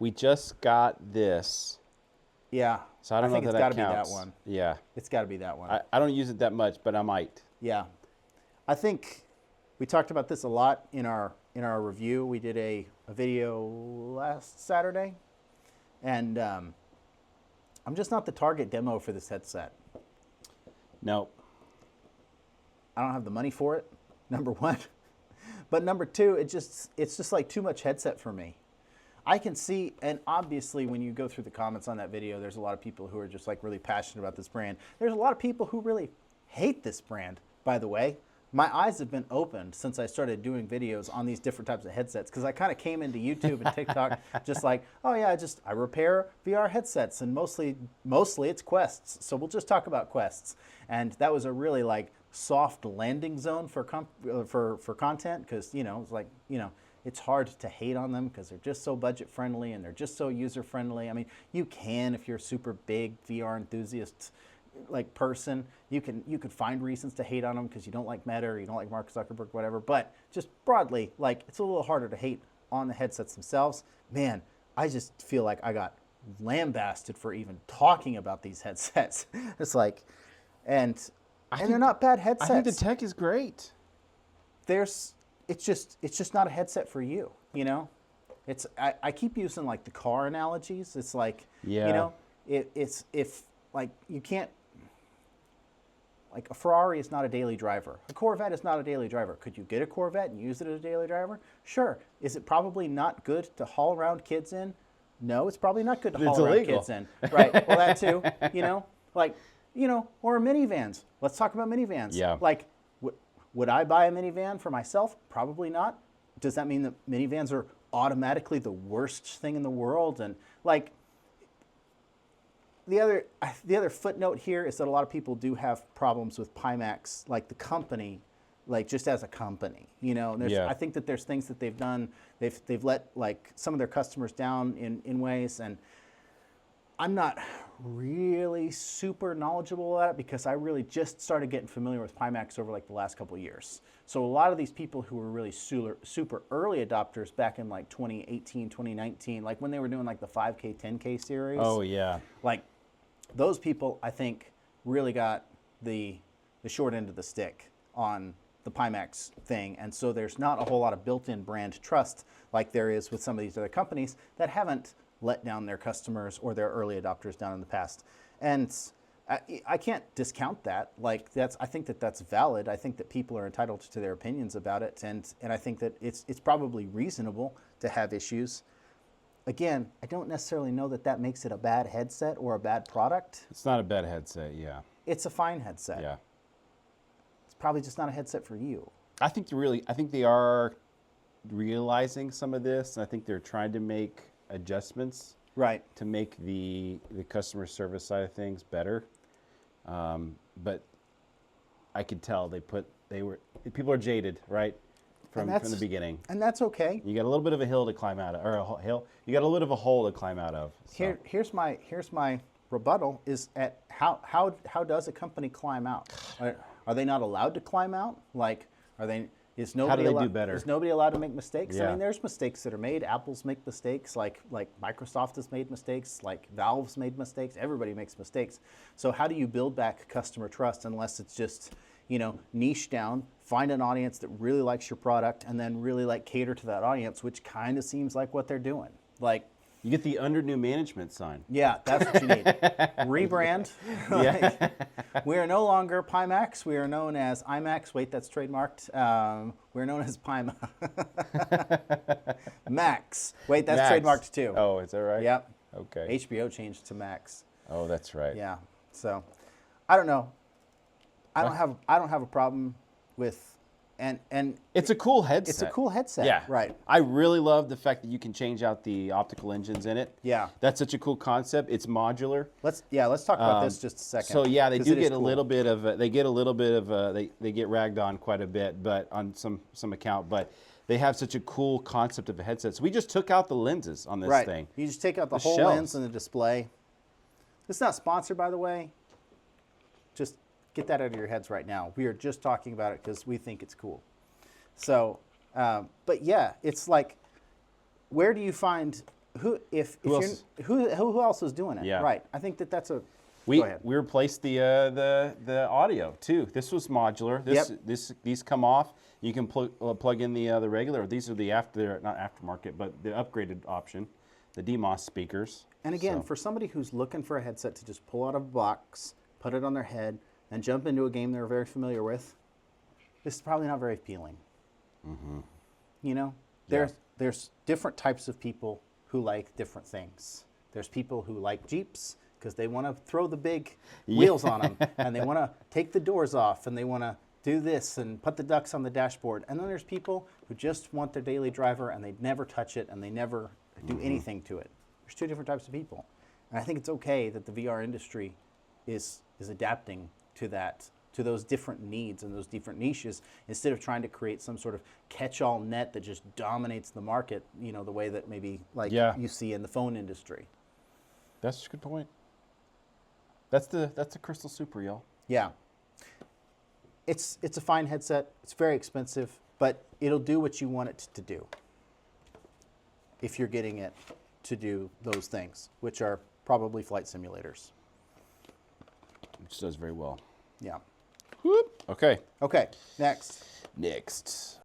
We just got this. Yeah. So I don't know think if it's that got to be that counts. one. Yeah. It's got to be that one. I don't use it that much, but I might. Yeah. I think we talked about this a lot in our review. We did a video last Saturday, and I'm just not the target demo for this headset. No. I don't have the money for it, number one. But number two, it's just like too much headset for me. I can see, and obviously when you go through the comments on that video, there's a lot of people who are just like really passionate about this brand. There's a lot of people who really hate this brand, by the way. My eyes have been opened since I started doing videos on these different types of headsets, because I kind of came into YouTube and TikTok just like, oh yeah, I repair VR headsets, and mostly it's Quests. So we'll just talk about Quests. And that was a really like soft landing zone for content, because it's like, it's hard to hate on them because they're just so budget friendly and they're just so user friendly. I mean, you can, if you're a super big VR enthusiast like person, you could find reasons to hate on them because you don't like Meta or you don't like Mark Zuckerberg, whatever. But just broadly, like, it's a little harder to hate on the headsets themselves. Man, I just feel like I got lambasted for even talking about these headsets. It's like, and they're not bad headsets. I think the tech is great. It's just not a headset for you. I keep using like the car analogies. It's like, it's if like you can't. Like a Ferrari is not a daily driver. A Corvette is not a daily driver. Could you get a Corvette and use it as a daily driver? Sure. Is it probably not good to haul around kids in? No, it's probably not good to haul around kids in. Right. Well, that too. Or minivans. Let's talk about minivans. Yeah. Like, would I buy a minivan for myself? Probably not. Does that mean that minivans are automatically the worst thing in the world? And like, the other footnote here is that a lot of people do have problems with Pimax, like the company, like just as a company. I think that there's things that they've done. They've let like some of their customers down in ways, and I'm not really super knowledgeable about it because I really just started getting familiar with Pimax over like the last couple of years. So a lot of these people who were really super early adopters back in like 2018, 2019, like when they were doing like the 5K, 10K series. Oh yeah. Like those people, I think, really got the short end of the stick on the Pimax thing. And so there's not a whole lot of built-in brand trust like there is with some of these other companies that haven't let down their customers or their early adopters down in the past. And I can't discount that. Like I think that that's valid. I think that people are entitled to their opinions about it. And I think that it's probably reasonable to have issues. Again, I don't necessarily know that that makes it a bad headset or a bad product. It's not a bad headset, yeah. It's a fine headset. Yeah. It's probably just not a headset for you. I think they are realizing some of this, and I think they're trying to make adjustments, right, to make the customer service side of things better. But I could tell people are jaded, right? From the beginning. And that's okay. You got a little bit of a hill to climb out of, or a hill. You got a little bit of a hole to climb out of. So. Here's my rebuttal is at how does a company climb out? Are they not allowed to climb out? Like, is nobody How do they do better? Is nobody allowed to make mistakes? Yeah. I mean, there's mistakes that are made. Apple's make mistakes, like Microsoft has made mistakes, like Valve's made mistakes. Everybody makes mistakes. So how do you build back customer trust unless it's just, niche down, find an audience that really likes your product, and then really like cater to that audience, which kind of seems like what they're doing. Like, you get the under new management sign. Yeah, that's what you need. Rebrand. Yeah. We are no longer Pimax. We are known as IMAX. Wait, that's trademarked. We're known as Pimax. Max. Wait, that's Max. trademarked too. Oh, is that right? Yep. Okay. HBO changed to Max. Oh, that's right. Yeah. So, I don't know. I don't have a problem with. And it's a cool headset. It's a cool headset. Yeah. Right. I really love the fact that you can change out the optical engines in it. Yeah. That's such a cool concept. It's modular. Let's talk about this just a second. So yeah, they do get a cool. little bit of they get ragged on quite a bit, but on some account, but they have such a cool concept of a headset. So we just took out the lenses on this thing. You just take out the whole shells. lens and the display. It's not sponsored, by the way. Just get that out of your heads right now. We are just talking about it because we think it's cool. So, but yeah, it's like, where do you find who else? who else is doing it? Yeah. Right. I think that's a. We Go ahead. replaced the audio too. This was modular. These come off. You can plug in the regular. These are the not aftermarket, but the upgraded option, the DMOS speakers. And again, for somebody who's looking for a headset to just pull out of a box, put it on their head, and jump into a game they're very familiar with, this is probably not very appealing. Mm-hmm. You know, there's different types of people who like different things. There's people who like Jeeps because they want to throw the big wheels on them, and they want to take the doors off, and they want to do this and put the ducks on the dashboard. And then there's people who just want their daily driver, and they never touch it, and they never do anything to it. There's two different types of people. And I think it's okay that the VR industry is adapting to that, to those different needs and those different niches, instead of trying to create some sort of catch-all net that just dominates the market, you know, the way that maybe you see in the phone industry. That's a good point. That's the Crystal Super, y'all. Yeah. It's a fine headset. It's very expensive, but it'll do what you want it to do if you're getting it to do those things, which are probably flight simulators. Which does very well. Yeah. Whoop. Okay. Okay, next. Next.